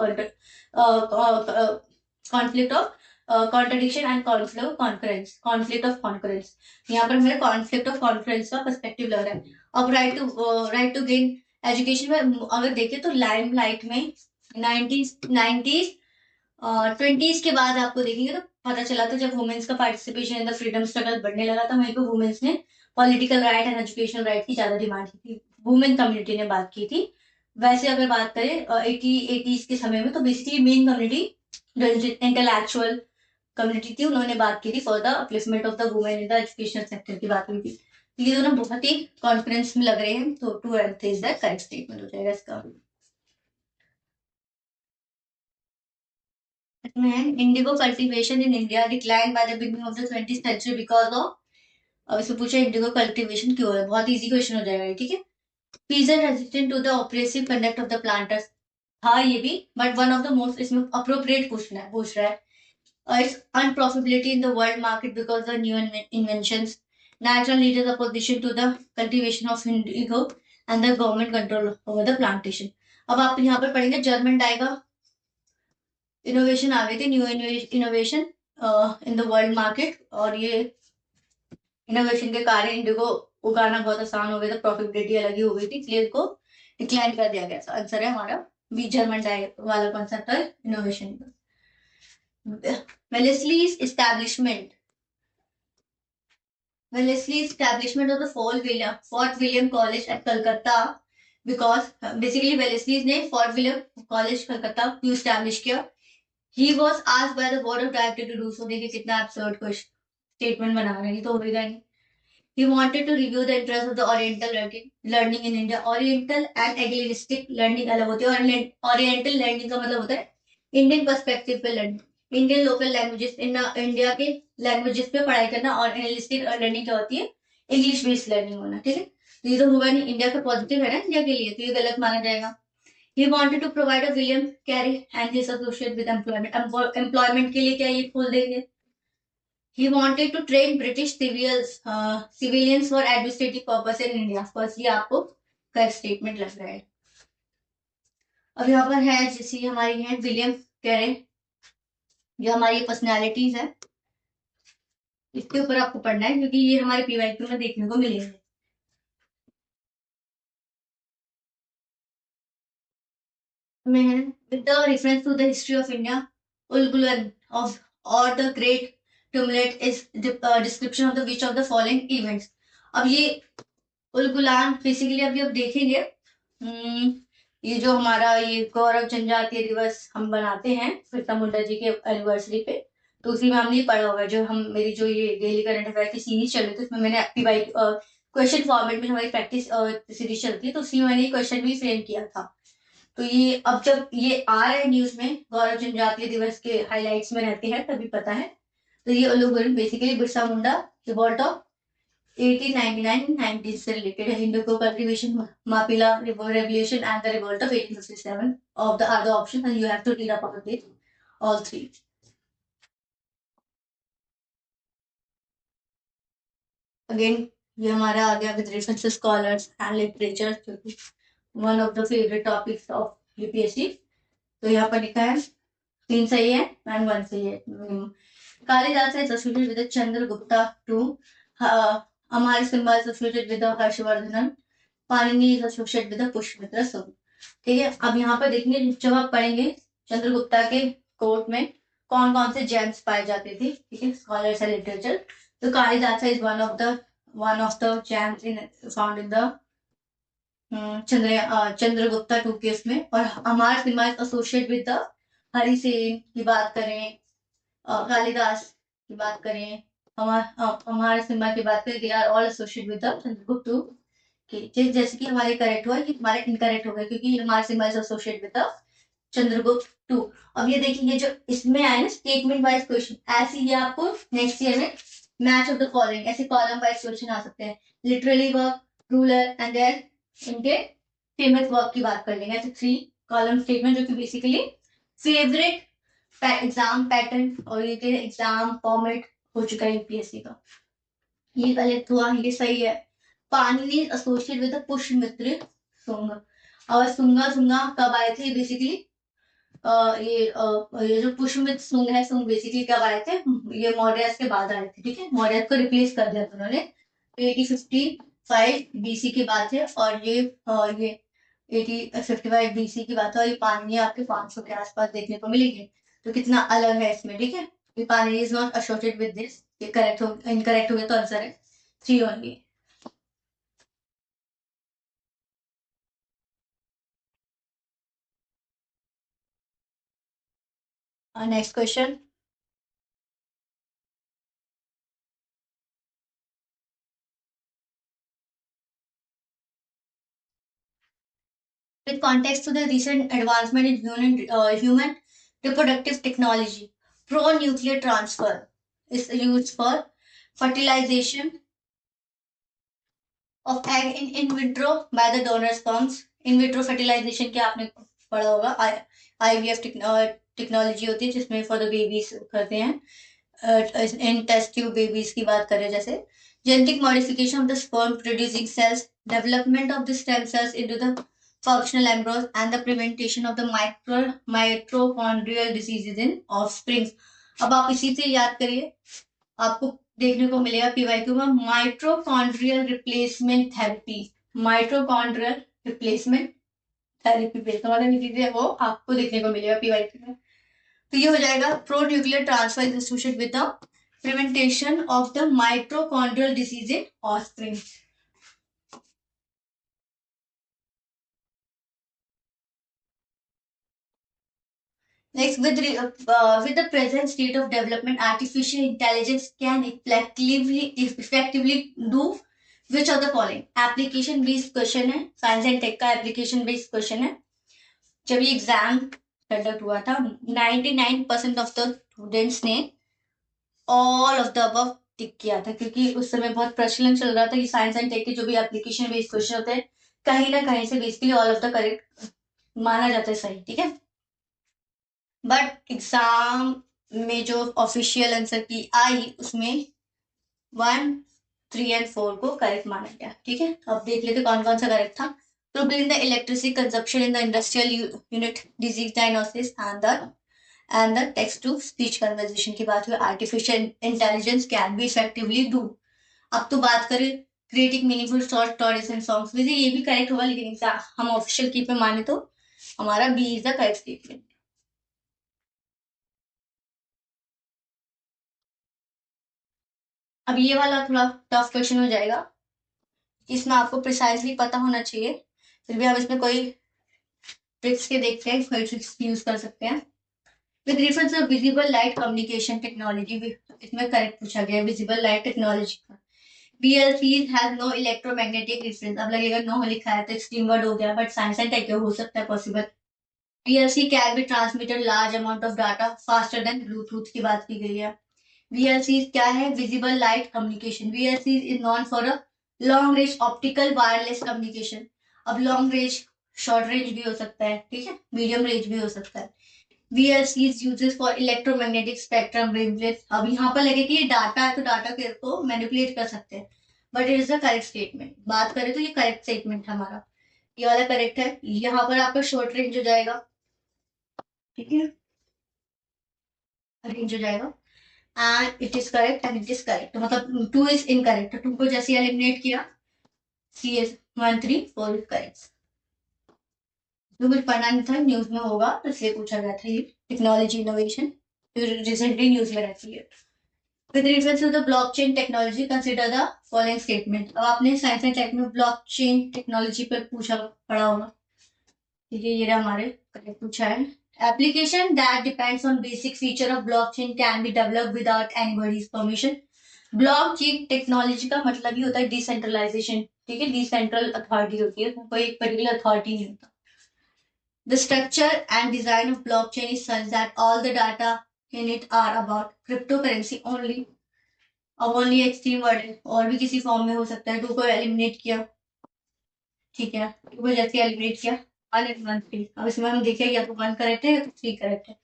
contradiction and conflict of concurrence, conflict of concurrence. यहाँ पर हमें कॉन्फ्लिक्ट ऑफ कॉन्करेंस का पर्सपेक्टिव लग रहा है। अब राइट टू गेन एजुकेशन में अगर देखें तो लाइमलाइट में 90s 20s के बाद आपको देखेंगे तो पता चला था, जब वुमेन्स का participation in the freedom struggle बढ़ने लगा था, वहीं पे वुमेन्स ने political right and educational right की ज्यादा डिमांड की थी, वुमेन कम्युनिटी ने बात की थी। वैसे अगर बात करें 80s के समय में, तो बेसिकली मेन कम्युनिटी जो इंटेलेक्चुअल कम्युनिटी थी, उन्होंने बात की थी for the upliftment of the women in the educational sector की बात हुई थी। ये दोनों बहुत ही कॉन्फिडेंस में लग रहे हैं, तो 2 and 3 is the correct statement हो जाएगा इसका। Indigo cultivation in India decline by the beginning of the 20th century because of. अब इसमें पूछा इंडिगो कल्टीवेशन क्यों है, बहुत इजी क्वेश्चन हो जाएगा, ठीक है। Peasant resistant to the oppressive conduct of the planters, हाँ ये भी, but one of the most इसमें अप्रोप्रिएट पूछ रहा है। Its unprofitability in the world market because of new inventions. natural leaders opposition to the cultivation of indigo and the government control over the plantation. अब आप यहाँ पर पढ़ेंगे German डाइगा innovation आ गई थी, new innovation in the world market, और ये innovation के कारण इंडिगो उगाना बहुत आसान हो गया था, प्रॉफिटेबिलिटी अलग ही हो गई थी, इसलिए इसको डिक्लाइन कर दिया गया। आंसर है हमारा बी, जर्मन डाइगा वाला कॉन्सेप्ट है इनोवेशन का। Wellesley's establishment of the Fort William College at Calcutta, because basically Wellesley's ने Fort William College कलकत्ता क्यों establish किया? He was asked by the board of directors to do so. देखिए कितना absurd question statement बना रहे हैं, तो होगा नहीं। He wanted to review the interest of the Oriental learning in India. Oriental and Hellenistic learning अलग होती है। Oriental learning का मतलब होता है इंडियन पर्सपेक्टिव पे learning, Indian local languages, India के लैंग्वेजेस पे पढ़ाई करना, और एनालिस्टिक लर्निंग क्या होती है? इंग्लिश बेस्ड लर्निंग होना, ठीक है। तो ये तो होगा नहीं, इंडिया का पॉजिटिव है ना इंडिया के लिए, तो ये गलत माना जाएगा। He wanted to provide a William Carey and his associate with employment. Employment के लिए क्या ये खोल देंगे? He wanted to train British civilians for administrative purpose in India. First ये आपको करेक्ट स्टेटमेंट लग रहा है। अब यहाँ पर है जैसे हमारी है विलियम कैरे, जो हमारी पर्सनैलिटीज है, इसके ऊपर आपको पढ़ना है क्योंकि ये हमारे पीवाईक्यू में देखने को मिलेंगे। में है with the reference to the history of India, Ulgulan of or the Great Tumult is description of the which of the following events. अब ये उलगुलान बेसिकली अभी आप देखेंगे, ये जो हमारा ये गौरव जनजातीय दिवस हम बनाते हैं बिरसा मुंडा जी के एनिवर्सरी पे, तो उसी में हमने ये पढ़ा होगा। जो हम मेरी जो ये डेली करंट अफेयर की सीरीज चल रही थी उसमें मैंने पीवाई क्वेश्चन फॉर्मेट में हमारी प्रैक्टिस सीरीज चलती है, तो उसी में मैंने ये क्वेश्चन भी फ्रेम किया था। तो ये अब जब ये आ रहा है न्यूज में, गौरव जनजातीय दिवस के हाईलाइट्स में रहते हैं तभी पता है। तो ये Ulgulan basically Birsa Munda revolt of 1899-90 से रिलेटेड है। Hindu cultivation, Mapila revolution and the revolt of 1857 of the other option, and you have to read about it all three. Again ये हमारा आ गया with reference to scholars and literature, क्योंकि one of the favourite topics of UPSC. तो यहाँ पर लिखा है 3 सही है एंड 1 सही है। Kalidas is associated with Chandragupta too. Amar Simha is associated with Harshvardhan. Panini is associated with Pushyamitra सुंग। ठीक है, अब यहाँ पर देखिए जब आप पढ़ेंगे चंद्रगुप्ता के कोर्ट में कौन कौन से जेम्स पाए जाते थे, ठीक है, स्कॉलर्स एंड लिटरेचर। तो Kalidas is one of the gems in found in the Chandragupta two case में। और Amar Simha is associate with the Harisen की बात करें, कालिदास की बात करें, हमारे सिम्हा की बात करें, they are all associate with the Chandragupta too. जैसे कि हमारे करेक्ट हुआ, ये हमारे इनकरेक्ट हो गए क्योंकि हमारे Simha is associate with the Chandragupta too. अब ये देखिए जो इसमें आए ना स्टेटमेंट वाइज क्वेश्चन, ऐसे ही आपको नेक्स्ट ईयर में मैच ऑफ द फॉलोइंग ऐसे कॉलम वाइज क्वेश्चन आ सकते हैं। Literally work, ruler and then इनके फेमस वर्क की बात कर लेंगे। ऐसे 3 कॉलम स्टेटमेंट जो कि बेसिकली फेवरेट एग्जाम पैटर्न और ये एग्जाम फॉर्मेट हो चुका है यूपीएससी का। ये गलत हुआ, ये सही है। पाणिनि एसोसिएट विद पुष्यमित्र सुंग। और सुंगा कब आए थे बेसिकली? ये जो पुष्यमित्र सुंग है, सुंग बेसिकली कब आए थे? ये मौर्य के बाद आए थे, ठीक है, मौर्य को रिप्लेस कर दिया था उन्होंने। 8055 बीसी की बात है, और ये 8055 बीसी की बात है, और ये पाणिनि आपके 500 के आसपास देखने को मिलेंगे। तो कितना अलग है इसमें, ठीक है। Panini is not associated with this, ये करेक्ट हो, इनकरेक्ट हो गया तो आंसर है 3 only. Next question, with context to the recent advancement in human reproductive technology, pro-nuclear transfer is used for fertilization of egg in vitro by the donor sperms. In vitro fertilization क्या आपने पढ़ा होगा, IVF technology होती है जिसमें for the babies करते हैं, इन test tube babies की बात करें जैसे, genetic modification of the sperm producing cells, development of the stem cells into the functional embryos, and the prevention of the mitochondrial diseases in offspring. अब आप इसी से याद करिए, आपको देखने को मिलेगा पीवाईक्यू में mitochondrial replacement therapy, mitochondrial replacement therapy पे मतलब ये चीजें वो आपको देखने को मिलेगा पीवाईक्यू में। तो ये हो जाएगा pro nuclear transfer is associated with the prevention of the mitochondrial disease in offspring. Next, with the present state of development, artificial intelligence can effectively do which of the following? Application based question है, science and take का application based question है। जब ये exam conduct हुआ था 99% of the students ने all of the above टिक किया था, क्योंकि उस समय बहुत प्रचलन चल रहा था कि साइंस एंड टेक के जो भी एप्लीकेशन बेस्ड क्वेश्चन होते हैं कहीं ना कहीं से basically all of the correct माना जाता है सही, ठीक है। बट एग्जाम में जो ऑफिशियल आंसर की आई उसमें 1, 3 एंड 4 को करेक्ट माना गया, ठीक है। अब देख लेते कौन कौन सा करेक्ट था। तो in the electricity consumption in the industrial unit, disease diagnosis and the text to speech conversation की बात हुई। Artificial intelligence can be effectively do. अब तो बात करें creating meaningful short stories and songs, वैसे ये भी करेक्ट होगा, लेकिन हम ऑफिशियल की पे माने तो हमारा B is the correct statement. अब ये वाला थोड़ा टफ क्वेश्चन हो जाएगा, इसमें आपको प्रिसाइजली पता होना चाहिए, फिर भी हम इसमें कोई ट्रिक्स के देखते हैं, कोई ट्रिक्स यूज कर सकते हैं। With reference to visible light communication technology, इसमें करेक्ट पूछा गया विजिबल लाइट टेक्नोलॉजी का। VLCs have no electromagnetic reference, अब लगेगा नो लिखा है तो एक्सट्रीम वर्ड हो गया, बट साइंस एंड टेक हो सकता है possible. VLC can be transmitted large amount of data faster than Bluetooth की बात की गई है। VLC क्या है? Visible light communication. VLC is non for a long range optical wireless communication. अब लॉन्ग रेंज शॉर्ट रेंज भी हो सकता है, ठीक है, मीडियम रेंज भी हो सकता है। VLC is uses for electromagnetic spectrum wavelength. अब यहाँ पर लगे कि ये डाटा है तो डाटा को मैनिपुलेट कर सकते हैं, but it is the correct statement. बात करें तो ये करेक्ट स्टेटमेंट हमारा, ये वाला करेक्ट है। यहाँ पर आपका शॉर्ट रेंज हो जाएगा, ठीक है, रेंज हो जाएगा and it is correct and it is correct, मतलब 2 इज इनकरेक्ट। 2 को जैसे एलिमिनेट किया, CS 1, 3, 4 इज करेक्ट। जो कुछ पढ़ना नहीं था न्यूज में होगा तो इसलिए पूछा गया था, ये टेक्नोलॉजी इनोवेशन रिसेंटली न्यूज में रहती है। With reference to the blockchain technology consider the following statement. अब आपने साइंस एंड टेक में ब्लॉकचेन टेक्नोलॉजी पर पूछा पढ़ा होगा, ठीक है, ये हमारे करेक्ट पूछा है। Application that depends on basic feature of blockchain can be developed without anybody's permission. Blockchain technology का मतलब ही होता है डिसेंट्रलाइजेशन, ठीक है, डिसेंट्रल अथॉरिटी होती है, कोई एक पर्टिकुलर अथॉरिटी नहीं होता। The structure and design of blockchain is such that all the data in it are about cryptocurrency only. अब ओनली एक्सट्रीम वर्ड है, और भी किसी फॉर्म में हो सकता है। 2 को एलिमिनेट किया, ठीक है, 2 को जैसे एलिमिनेट किया 1 and 1, 3। अब इसमें हम देखें या तो 1 करेक्ट है या तो 3 करेक्ट है।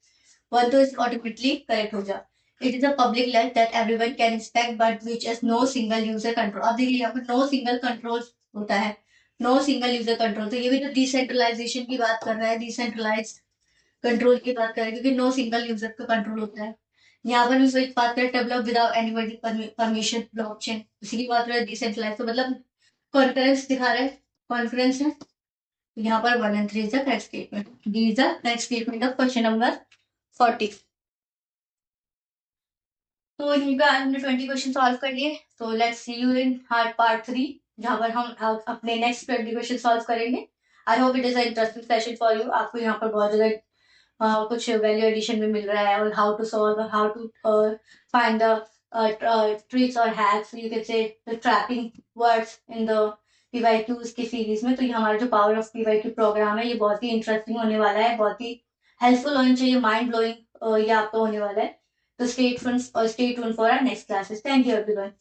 1 तो ऑटोमेटिकली करेक्ट हो जाए। It is a public life that everyone can inspect but which is no single user control. अब देखिए यहाँ पर नो सिंगल कंट्रोल होता है, नो सिंगल यूजर कंट्रोल, तो ये भी तो डिसेंट्रलाइजेशन की बात कर रहा है, डिसेंट्रलाइज कंट्रोल की बात कर रहा है, क्योंकि नो सिंगल यूजर का कंट्रोल होता है। यहाँ पर भी वही बात करें, develop without anybody permission blockchain, उसी की बात कर रहे हैं डिसेंट्रलाइज, तो मतलब कॉन्फ्रेंस दिखा रहा है, कॉन्फ्रेंस है। यहाँ पर 1 and 3 is the correct statement. D is the correct statement of question number 40. तो यहीं पे हमने 20 क्वेश्चन सॉल्व कर लिए। तो let's see you in hard part 3, जहाँ पर हम अपने नेक्स्ट 20 क्वेश्चन सॉल्व करेंगे। I hope it is a interesting session for you. आपको यहाँ पर बहुत ज्यादा कुछ वैल्यू एडिशन में मिल रहा है, और how to solve, how to find the tricks और hacks, you can say trapping words in the PYQs की सीरीज में। तो ये हमारा जो पावर ऑफ PYQ प्रोग्राम है, ये बहुत ही इंटरेस्टिंग होने वाला है, बहुत ही हेल्पफुल होना चाहिए, माइंड ब्लोइंग ये आपका होने वाला है। तो stay tuned for our next classes. Thank you everyone.